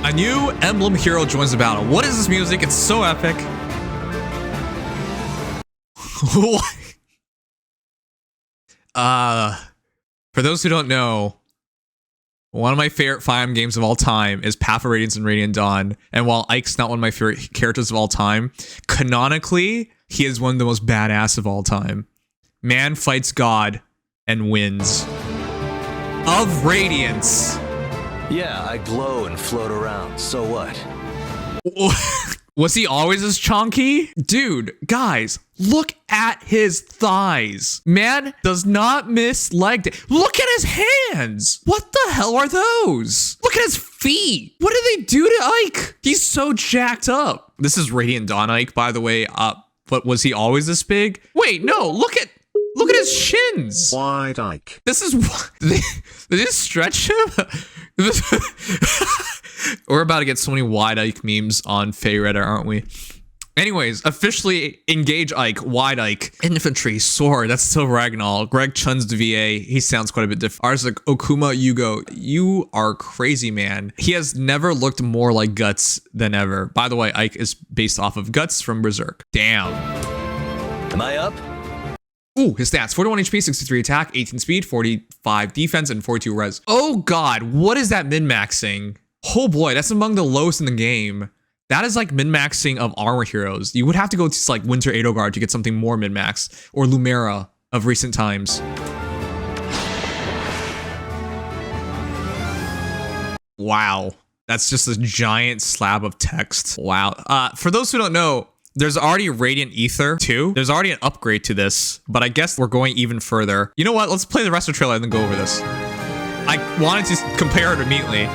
A new Emblem Hero joins the battle. What is this music? It's so epic. For those who don't know, one of my favorite Fire Emblem games of all time is Path of Radiance and Radiant Dawn. And while Ike's not one of my favorite characters of all time, canonically, he is one of the most badass of all time. Man fights God and wins. Of Radiance. Yeah, I glow and float around. So what? Was he always this chonky? Dude, guys, look at his thighs. Man does not miss leg day. Look at his hands. What the hell are those? Look at his feet. What did they do to Ike? He's so jacked up. This is Radiant Dawn Ike, by the way. But was he always this big? Wait, no, look at his shins. Wide Ike. This is what they just stretch him. We're about to get so many wide Ike memes on Feh Reddit, aren't we? Anyways, officially Engage Ike, wide Ike, infantry, sword. That's still Ragnall. Greg Chun's the VA. He sounds quite a bit different. Ours like Okuma Yugo. You are crazy, man. He has never looked more like Guts than ever. By the way, Ike is based off of Guts from Berserk. Damn. Am I up? Ooh, his stats, 41 HP, 63 attack, 18 speed, 45 defense, and 42 res. Oh god, what is that min-maxing? Oh boy, that's among the lowest in the game. That is like min-maxing of armor heroes. You would have to go to like Winter Edelgard to get something more min-max, or Lumera of recent times. Wow, that's just a giant slab of text. Wow. For those who don't know, there's already Radiant Aether too. There's already an upgrade to this, but I guess we're going even further. You know what? Let's play the rest of the trailer and then go over this. I wanted to compare it immediately.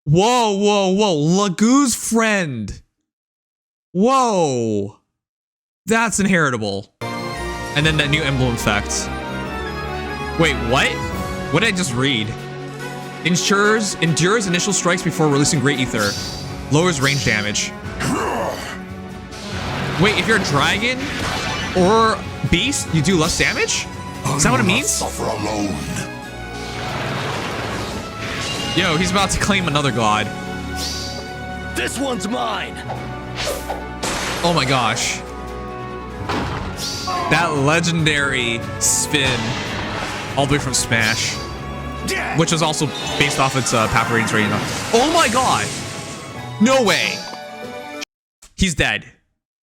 Whoa, whoa, whoa. Lagoo's friend. Whoa. That's inheritable. And then that new emblem effect. Wait, what? What did I just read? Endures initial strikes before releasing Great Aether. Lowers range damage. Wait, if you're a dragon or beast, you do less damage? Is that what it means? Suffer alone. Yo, he's about to claim another god. This one's mine. Oh my gosh. That legendary spin all the way from Smash, which is also based off its Path of Radiance Radiant. Oh my god. No way. He's dead.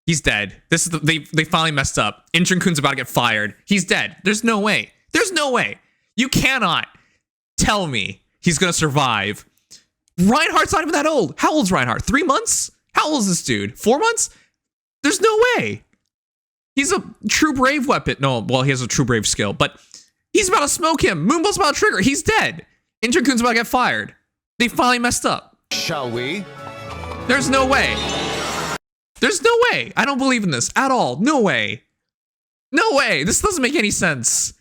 He's dead. This is they finally messed up. Kun's about to get fired. He's dead. There's no way. There's no way. You cannot tell me he's gonna survive. Reinhardt's not even that old. How old's Reinhardt? 3 months? How old is this dude? 4 months? There's no way. He's a true brave weapon. No, well, he has a true brave skill, but he's about to smoke him. Moonball's about to trigger. He's dead. Kun's about to get fired. They finally messed up. Shall we? There's no way. There's no way. I don't believe in this at all. No way. No way. This doesn't make any sense.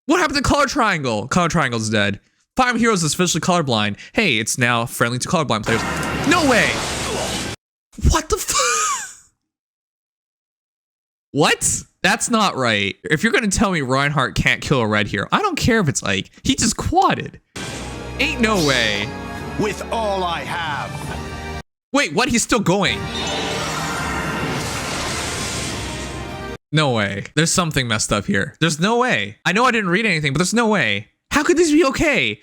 What happened to Color Triangle? Color Triangle's dead. Fire Emblem Heroes is officially colorblind. Hey, it's now friendly to colorblind players. No way. What the f- What? That's not right. If you're gonna tell me Reinhardt can't kill a red here, I don't care if it's Ike. He just quadded. Ain't no way. With all I have. Wait, what? He's still going. No way. There's something messed up here. There's no way. I know I didn't read anything, but there's no way. How could this be okay?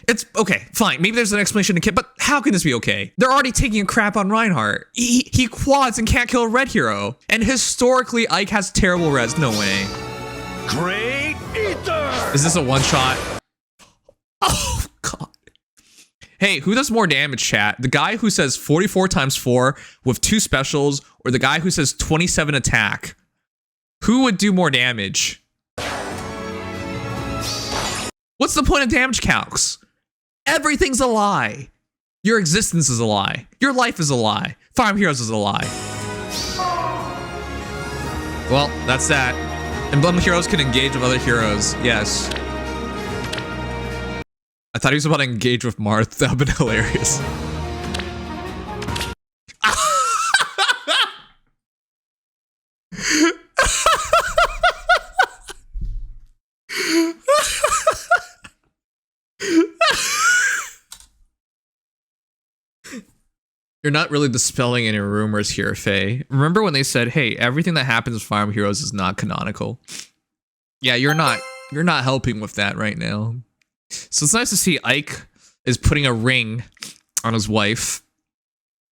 It's okay, fine. Maybe there's an explanation to Kit, but how can this be okay? They're already taking a crap on Reinhardt. He quads and can't kill a red hero. And historically, Ike has terrible res. No way. Great Aether! Is this a one-shot? Oh, God. Hey, who does more damage, chat? The guy who says 44 times 4 with 2 specials, or the guy who says 27 attack? Who would do more damage? What's the point of damage calcs? Everything's a lie. Your existence is a lie. Your life is a lie. Fire Emblem Heroes is a lie. Well, that's that. Emblem Heroes can engage with other heroes. Yes. I thought he was about to engage with Marth. That would have been hilarious. You're not really dispelling any rumors here, Faye. Remember when they said, hey, everything that happens with Fire Emblem Heroes is not canonical? Yeah, you're not helping with that right now. So it's nice to see Ike is putting a ring on his wife.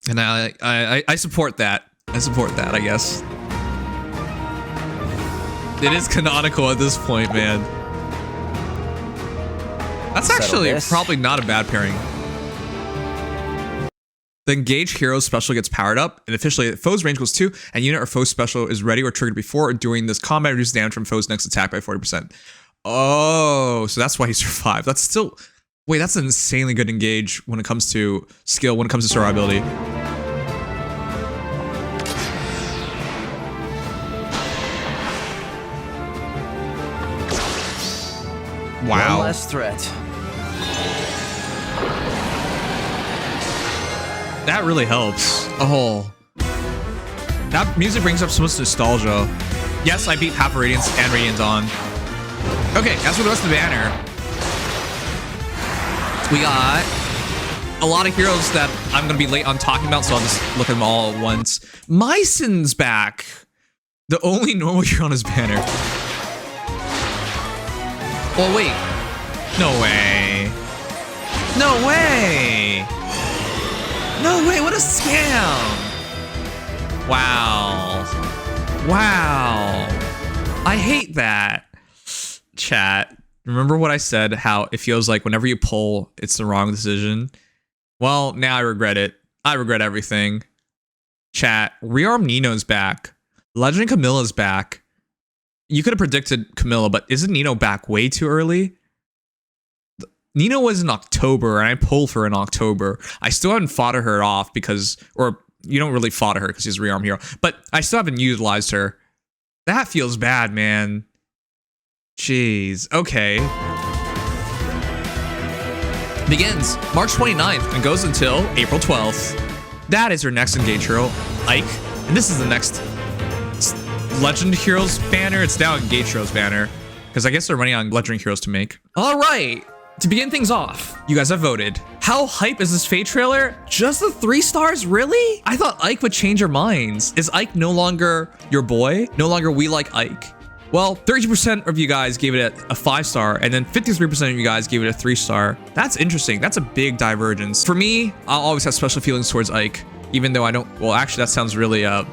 And I support that. I support that, I guess. It is canonical at this point, man. That's actually probably not a bad pairing. The Engage Hero special gets powered up, and officially foe's range goes 2, and unit or foe special is ready or triggered before or during this combat, reduces damage from foe's next attack by 40%. Oh, so that's why he survived. That's still... Wait, that's an insanely good engage when it comes to skill, when it comes to survivability. Wow. One less threat. That really helps. Oh. That music brings up so much nostalgia. Yes, I beat half of Radiance and Radiant Dawn. Okay, as for the rest of the banner, we got a lot of heroes that I'm going to be late on talking about, so I'll just look at them all at once. Myson's back. The only normal hero on his banner. Well, wait. No way. No way. No way, what a scam. Wow. Wow. I hate that. Chat, remember what I said, how it feels like whenever you pull, it's the wrong decision? Well, now I regret it. I regret everything. Chat, Rearm Nino's back. Legend Camilla's back. You could have predicted Camilla, but isn't Nino back way too early? Nino was in October, and I pulled her in October. I still haven't fought her off because, or you don't really fought her because she's a Rearm Hero, but I still haven't utilized her. That feels bad, man. Jeez, okay. Begins March 29th and goes until April 12th. That is your next Engage Hero, Ike. And this is the next Legend Heroes banner. It's now Engage Heroes banner, because I guess they're running on Legendary Heroes to make. All right. To begin things off, you guys have voted. How hype is this FEH trailer? Just the 3 stars, really? I thought Ike would change your minds. Is Ike no longer your boy? No longer we like Ike? Well, 32% of you guys gave it a 5-star, and then 53% of you guys gave it a 3-star. That's interesting. That's a big divergence. For me, I'll always have special feelings towards Ike, even though I don't, well, actually that sounds really, but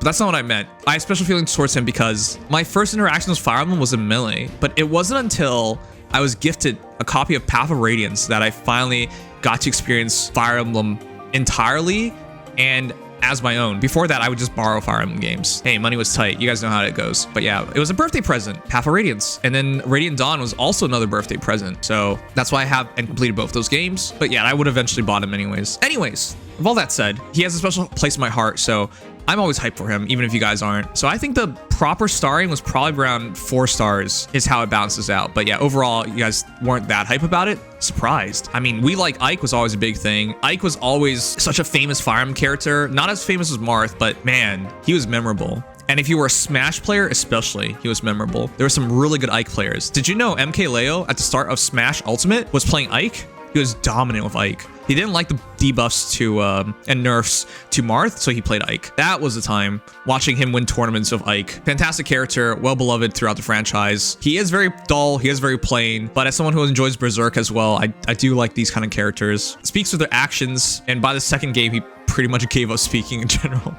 that's not what I meant. I have special feelings towards him because my first interaction with Fire Emblem was in Melee, but it wasn't until I was gifted a copy of Path of Radiance that I finally got to experience Fire Emblem entirely and as my own. Before that, I would just borrow Fire Emblem games. Hey, money was tight. You guys know how it goes. But yeah, it was a birthday present, Path of Radiance. And then Radiant Dawn was also another birthday present. So that's why I have and completed both those games. But yeah, I would eventually bought them anyways. Anyways, with all that said, he has a special place in my heart. So I'm always hyped for him, even if you guys aren't. So I think the proper starring was probably around 4 stars is how it balances out. But yeah, overall, you guys weren't that hype about it. Surprised. I mean, we like Ike was always a big thing. Ike was always such a famous Fire Emblem character. Not as famous as Marth, but man, he was memorable. And if you were a Smash player, especially, he was memorable. There were some really good Ike players. Did you know MK Leo at the start of Smash Ultimate was playing Ike? He was dominant with Ike. He didn't like the debuffs to and nerfs to Marth, so he played Ike. That was the time watching him win tournaments of Ike. Fantastic character, well beloved throughout the franchise. He is very dull, he is very plain, but as someone who enjoys Berserk as well, I do like these kind of characters. Speaks with their actions, and by the second game, he pretty much gave up speaking in general.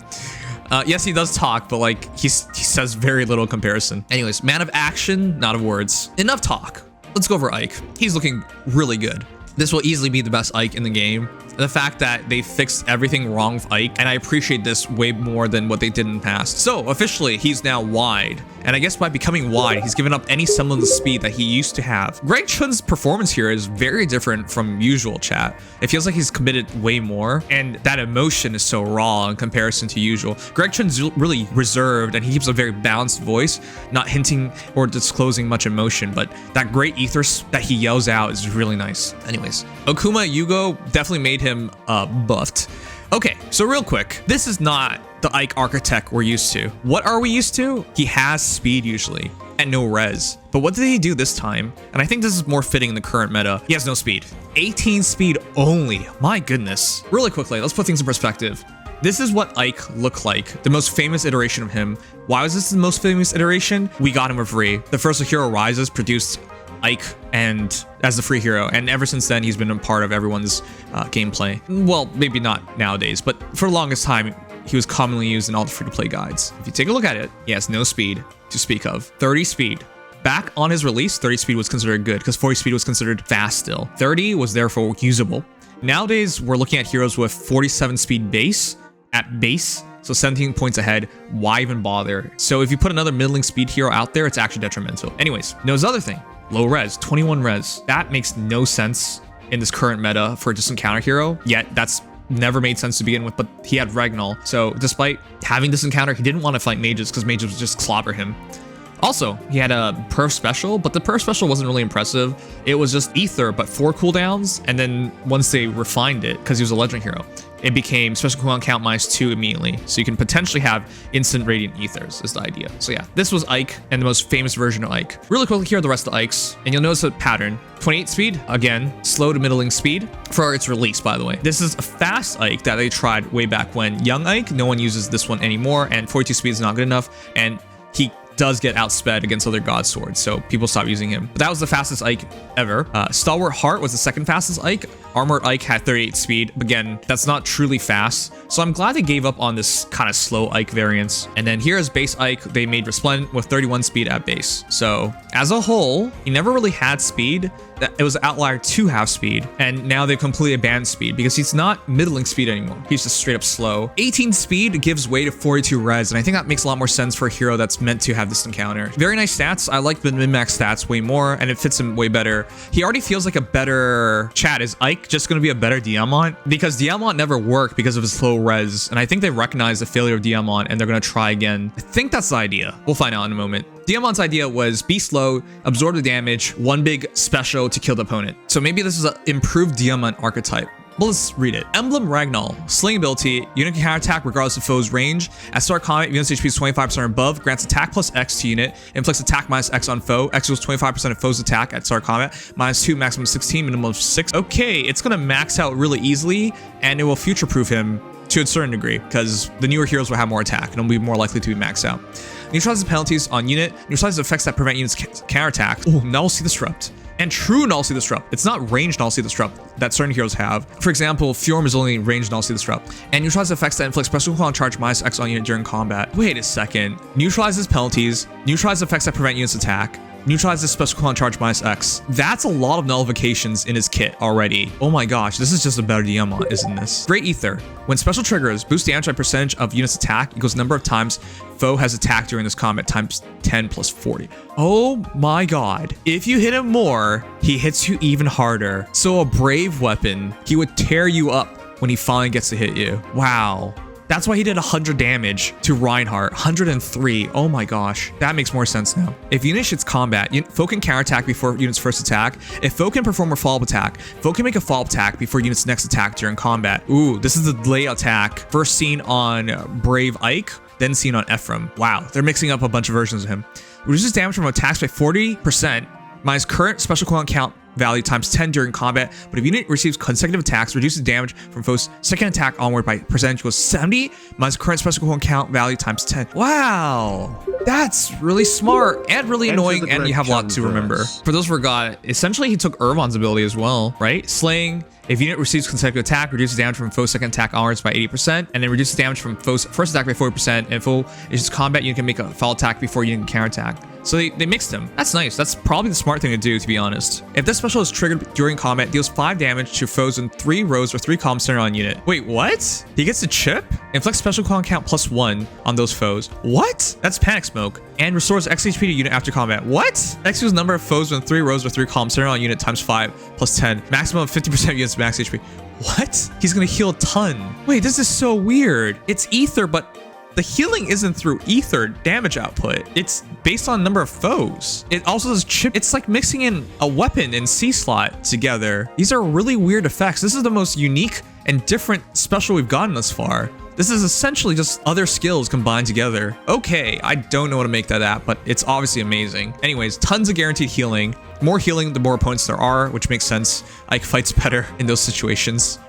Yes, he does talk, but like he says very little in comparison. Anyways, man of action, not of words. Enough talk. Let's go over Ike. He's looking really good. This will easily be the best Ike in the game. The fact that they fixed everything wrong with Ike, and I appreciate this way more than what they did in the past. So officially, he's now wide. And I guess by becoming wide, he's given up any semblance of speed that he used to have. Greg Chun's performance here is very different from usual, chat. It feels like he's committed way more, and that emotion is so raw in comparison to usual. Greg Chun's really reserved, and he keeps a very balanced voice, not hinting or disclosing much emotion, but that Great Aether that he yells out is really nice. Anyways, Okuma Yugo definitely made him buffed. Okay, so real quick, this is not the Ike architect we're used to. What are we used to? He has speed usually. and no res. But what did he do this time? And I think this is more fitting in the current meta. He has no speed. 18 speed only. My goodness. Really quickly, let's put things in perspective. This is what Ike looked like, the most famous iteration of him. Why was this the most famous iteration? We got him for free. The first Hero Rises produced Ike and as the free hero, and ever since then he's been a part of everyone's gameplay. Well, maybe not nowadays, but for the longest time he was commonly used in all the free-to-play guides. If you take a look at it, he has no speed to speak of. 30 speed. Back on his release, 30 speed was considered good because 40 speed was considered fast still. 30 was therefore usable. Nowadays, we're looking at heroes with 47 speed base at base, so 17 points ahead. Why even bother? So if you put another middling speed hero out there, it's actually detrimental. Anyways, knows other thing. Low res, 21 res. That makes no sense in this current meta for a distant counter hero, yet that's never made sense to begin with, but he had Ragnar. So despite having this encounter, he didn't want to fight mages because mages would just clobber him. Also, he had a perf special, but the perf special wasn't really impressive. It was just Aether, but 4 cooldowns, and then once they refined it, because he was a legend hero, it became special cooldown count -2 immediately. So you can potentially have instant Radiant Ethers is the idea. So yeah, this was Ike and the most famous version of Ike. Really quickly, here are the rest of the Ikes, and you'll notice a pattern. 28 speed, again, slow to middling speed for its release, by the way. This is a fast Ike that they tried way back when. Young Ike, no one uses this one anymore, and 42 speed is not good enough, and he does get outsped against other god swords, so people stop using him. But that was the fastest Ike ever. Stalwart Heart was the second fastest Ike. Armored Ike had 38 speed. Again, that's not truly fast, so I'm glad they gave up on this kind of slow Ike variants. And then here's base Ike. They made Resplendent with 31 speed at base. So as a whole, he never really had speed. It was outlier to have speed, and now they've completely abandoned speed because he's not middling speed anymore. He's just straight up slow. 18 speed gives way to 42 res, and I think that makes a lot more sense for a hero that's meant to have this encounter. Very nice stats. I like the min-max stats way more, and it fits him way better. He already feels like a better... Chat, is Ike just going to be a better Diamant? Because Diamant never worked because of his low res, and I think they recognize the failure of Diamant, and they're going to try again. I think that's the idea. We'll find out in a moment. Diamant's idea was be slow, absorb the damage, one big special to kill the opponent. So maybe this is an improved Diamant archetype. Well, let's read it. Emblem Ragnar. Sling ability. Unit can counterattack regardless of foe's range. At start combat, unit's HP is 25% or above. Grants attack plus X to unit. Inflicts attack minus X on foe. X equals 25% of foe's attack at start combat. -2, maximum 16, minimum of 6. Okay, it's going to max out really easily, and it will future-proof him to a certain degree, because the newer heroes will have more attack, and it'll be more likely to be maxed out. Neutralizes penalties on unit. Neutralizes effects that prevent units counterattack. Oh, Nullsea Disrupt. And true Nullsea Disrupt. It's not ranged Nullsea Disrupt that certain heroes have. For example, Fjorm is only ranged Nullsea Disrupt. And neutralizes effects that inflict special cooldown charge -X on unit during combat. Wait a second. Neutralizes penalties. Neutralizes effects that prevent units attack. Neutralizes special cooldown charge -X. That's a lot of nullifications in his kit already. Oh my gosh, this is just a better Diamant, isn't this? Great Aether. When special triggers, boost damage by percentage of unit's attack equals number of times foe has attacked during this combat times 10 plus 40. Oh my god. If you hit him more, he hits you even harder. So a brave weapon, he would tear you up when he finally gets to hit you. Wow. That's why he did 100 damage to Reinhardt. 103. Oh my gosh. That makes more sense now. If unit hits combat, foe can counterattack before unit's first attack. If foe can perform a follow-up attack, foe can make a follow-up attack before unit's next attack during combat. Ooh, this is the delay attack. First seen on Brave Ike, then seen on Ephraim. Wow, they're mixing up a bunch of versions of him. Reduces damage from attacks by 40%, minus current special cooldown count value times 10 during combat, but if unit receives consecutive attacks, reduces damage from foe's second attack onward by percentage equals 70 minus current special cooldown count value times 10. Wow, that's really smart and really annoying, and you have a lot to remember. For those who forgot, essentially he took Irvan's ability as well, right? Slaying. If unit receives consecutive attack, reduces damage from foe's second attack onwards by 80%, and then reduces damage from foe's first attack by 40%, and foe is combat, unit can make a follow attack before unit can counterattack. So they mixed them. That's nice. That's probably the smart thing to do, to be honest. If this special is triggered during combat, deals 5 damage to foes in 3 rows or 3 columns centered on unit. Wait, what? He gets to chip? Inflicts special cooldown count +1 on those foes. What? That's Panic Smoke. And restores X HP to unit after combat. What? X equals number of foes in 3 rows or 3 columns centered on unit times 5 plus 10. Maximum of 50% of units max HP. What? He's gonna heal a ton. Wait, this is so weird. It's Aether, but the healing isn't through Aether damage output. It's based on number of foes. It also does chip. It's like mixing in a weapon and C slot together. These are really weird effects. This is the most unique and different special we've gotten thus far. This is essentially just other skills combined together. Okay, I don't know what to make that at, but it's obviously amazing. Anyways, tons of guaranteed healing. More healing, the more opponents there are, which makes sense. Ike fights better in those situations,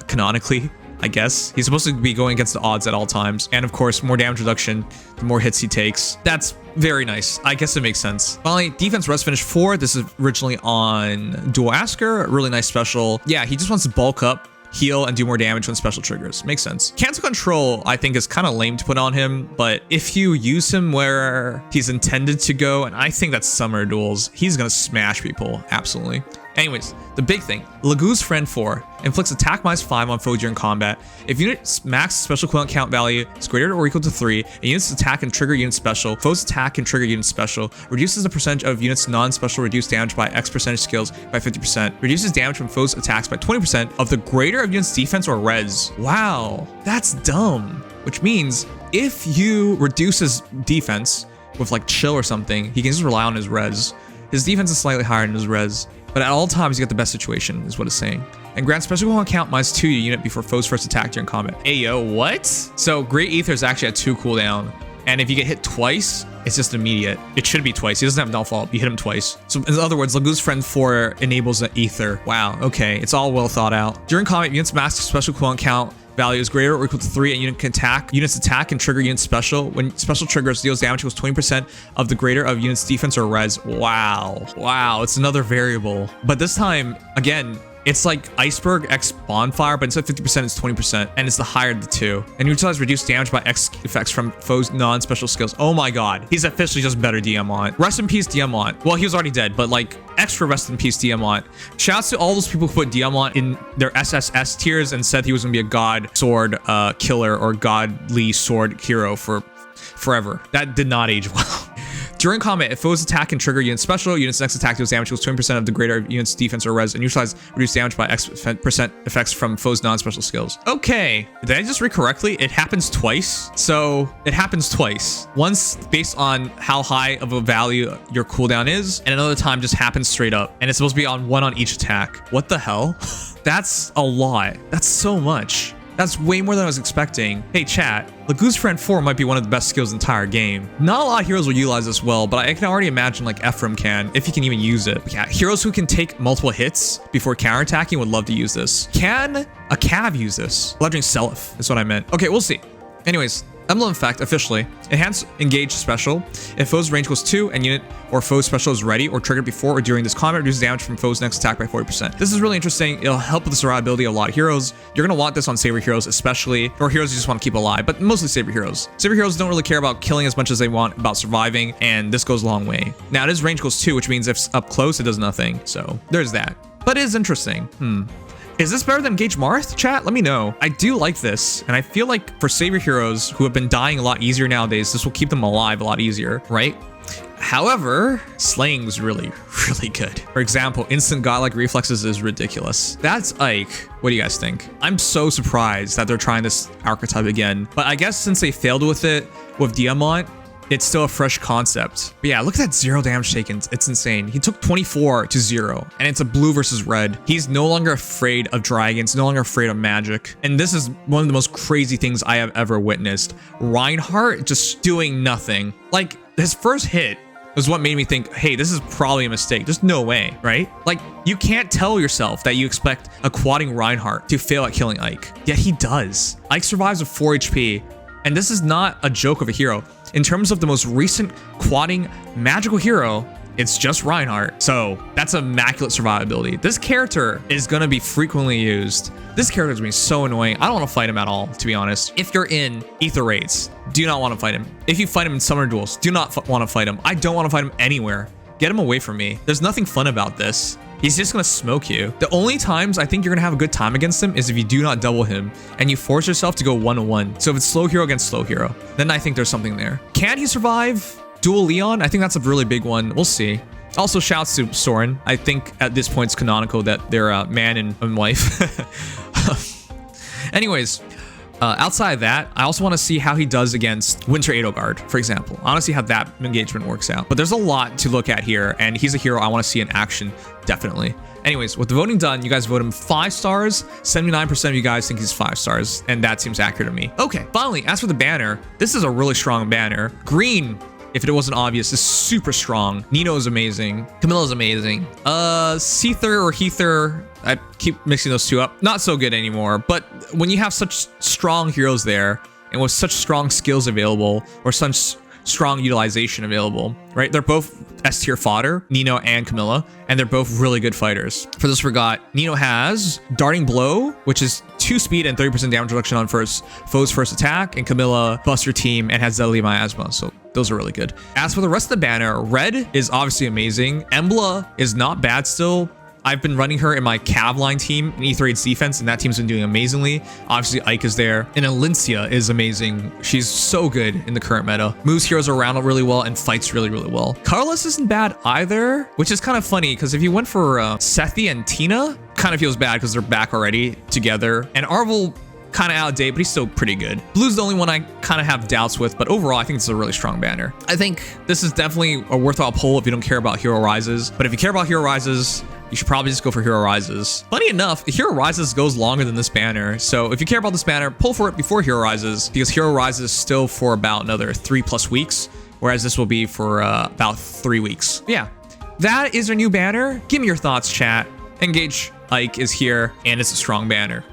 canonically, I guess. He's supposed to be going against the odds at all times. And of course, more damage reduction, the more hits he takes. That's very nice. I guess it makes sense. Finally, defense rest finish 4. This is originally on Dual Asker. Really nice special. Yeah, he just wants to bulk up, heal, and do more damage when special triggers. Makes sense. Cancel control, I think, is kind of lame to put on him, but if you use him where he's intended to go, and I think that's summer duels, he's gonna smash people. Absolutely. Anyways, the big thing, Lagoo's Friend 4 inflicts attack -5 on foe during combat. If unit's max special equivalent count value is greater or equal to 3, a unit's attack can trigger unit special, foe's attack can trigger unit special, reduces the percentage of units non-special reduced damage by X percentage skills by 50%, reduces damage from foe's attacks by 20% of the greater of unit's defense or res. Wow, that's dumb. Which means if you reduce his defense with like chill or something, he can just rely on his res. His defense is slightly higher than his res, but at all times you get the best situation, is what it's saying. And grant special equivalent count -2 to unit before foe's first attack during combat. Ayo, what? So Great Aether is actually at 2 cooldown, and if you get hit twice, it's just immediate. It should be twice. He doesn't have null fault. You hit him twice. So in other words, Lagoo's Friend 4 enables the Aether. Wow, okay, it's all well thought out. During combat, unit's max special equivalent count value is greater or equal to 3, and unit can attack. Unit's attack can trigger unit special. When special triggers, deals damage equals 20% of the greater of unit's defense or res. Wow. Wow, it's another variable. But this time, again, it's like Iceberg X Bonfire, but instead of 50%, it's 20%, and it's the higher of the two. And utilize reduced damage by X effects from foes' non-special skills. Oh my god, he's officially just better Diamant. Rest in peace, Diamant. Well, he was already dead, but like, extra rest in peace, Diamant. Shouts to all those people who put Diamant in their SSS tiers and said he was gonna be a god sword killer or godly sword hero for forever. That did not age well. During combat, if foe's attack can trigger unit special, unit's next attack deals damage equals 20% of the greater of unit's defense or res, and utilize reduced damage by X% effects from foe's non-special skills. Okay, did I just read correctly? It happens twice. So it happens twice. Once based on how high of a value your cooldown is, and another time just happens straight up. And it's supposed to be on 1 on each attack. What the hell? That's a lot. That's so much. That's way more than I was expecting. Hey chat, Lagoo's Friend 4 might be one of the best skills in the entire game. Not a lot of heroes will utilize this well, but I can already imagine like Ephraim can, if he can even use it. Yeah, heroes who can take multiple hits before counterattacking would love to use this. Can a Cav use this? Leveraging Seliph is what I meant. Okay, we'll see. Anyways, Emblem Effect, officially. Enhance Engage Special. If foe's range equals 2 and unit or foe's special is ready or triggered before or during this combat, reduces damage from foe's next attack by 40%. This is really interesting. It'll help with the survivability of a lot of heroes. You're going to want this on Saber heroes especially, or heroes you just want to keep alive, but mostly Saber heroes. Saber heroes don't really care about killing as much as they want about surviving, and this goes a long way. Now, it is range equals 2, which means if it's up close, it does nothing. So there's that. But it is interesting. Is this better than Engage Marth? Chat, let me know. I do like this, and I feel like for Saber heroes who have been dying a lot easier nowadays, this will keep them alive a lot easier, right? However, slaying's really, really good. For example, instant godlike reflexes is ridiculous. That's Ike. What do you guys think? I'm so surprised that they're trying this archetype again, but I guess since they failed with it with Diamant, it's still a fresh concept. But yeah, look at that 0 damage taken. It's insane. He took 24 to 0, and it's a blue versus red. He's no longer afraid of dragons, no longer afraid of magic. And this is one of the most crazy things I have ever witnessed. Reinhardt just doing nothing. Like, his first hit was what made me think, hey, this is probably a mistake. There's no way, right? Like, you can't tell yourself that you expect a quadding Reinhardt to fail at killing Ike. Yet he does. Ike survives with 4 HP, and this is not a joke of a hero. In terms of the most recent quadding magical hero, it's just Reinhardt. So that's immaculate survivability. This character is going to be frequently used. This character is going to be so annoying. I don't want to fight him at all, to be honest. If you're in Aether raids, do not want to fight him. If you fight him in summer duels, do not want to fight him. I don't want to fight him anywhere. Get him away from me. There's nothing fun about this. He's just gonna smoke you. The only times I think you're gonna have a good time against him is if you do not double him and you force yourself to go 1-1. So if it's slow hero against slow hero, then I think there's something there. Can he survive dual Leon? I think that's a really big one. We'll see. Also, shouts to Soren. I think at this point it's canonical that they're man and wife. Anyways, Outside of that, I also want to see how he does against Winter Edelgard, for example. I want to see how that engagement works out. But there's a lot to look at here, and he's a hero I want to see in action, definitely. Anyways, with the voting done, you guys vote him 5 stars. 79% of you guys think he's 5 stars, and that seems accurate to me. Okay, finally, as for the banner, this is a really strong banner. Green, if it wasn't obvious, is super strong. Nino is amazing. Camilla is amazing. Seether or Heather, I keep mixing those two up. Not so good anymore, but when you have such strong heroes there, and with such strong skills available, or such strong utilization available, right? They're both S tier fodder, Nino and Camilla, and they're both really good fighters. For this forgot, Nino has Darting Blow, which is 2 speed and 30% damage reduction on foe's first attack, and Camilla busts your team and has Deadly Miasma, so those are really good. As for the rest of the banner, Red is obviously amazing. Embla is not bad still. I've been running her in my Cav line team in Aether Raid's defense, and that team's been doing amazingly. Obviously, Ike is there. And Alincia is amazing. She's so good in the current meta. Moves heroes around really well and fights really, really well. Carlos isn't bad either, which is kind of funny because if you went for Sethi and Tina, kind of feels bad because they're back already together. And Arvel kind of out of date, but he's still pretty good. Blue's the only one I kind of have doubts with, but overall, I think it's a really strong banner. I think this is definitely a worthwhile poll if you don't care about Hero Rises. But if you care about Hero Rises, you should probably just go for Hero Rises. Funny enough, Hero Rises goes longer than this banner. So if you care about this banner, pull for it before Hero Rises, because Hero Rises is still for about another 3+ weeks, whereas this will be for about 3 weeks. Yeah, that is our new banner. Give me your thoughts, chat. Engage Ike is here, and it's a strong banner.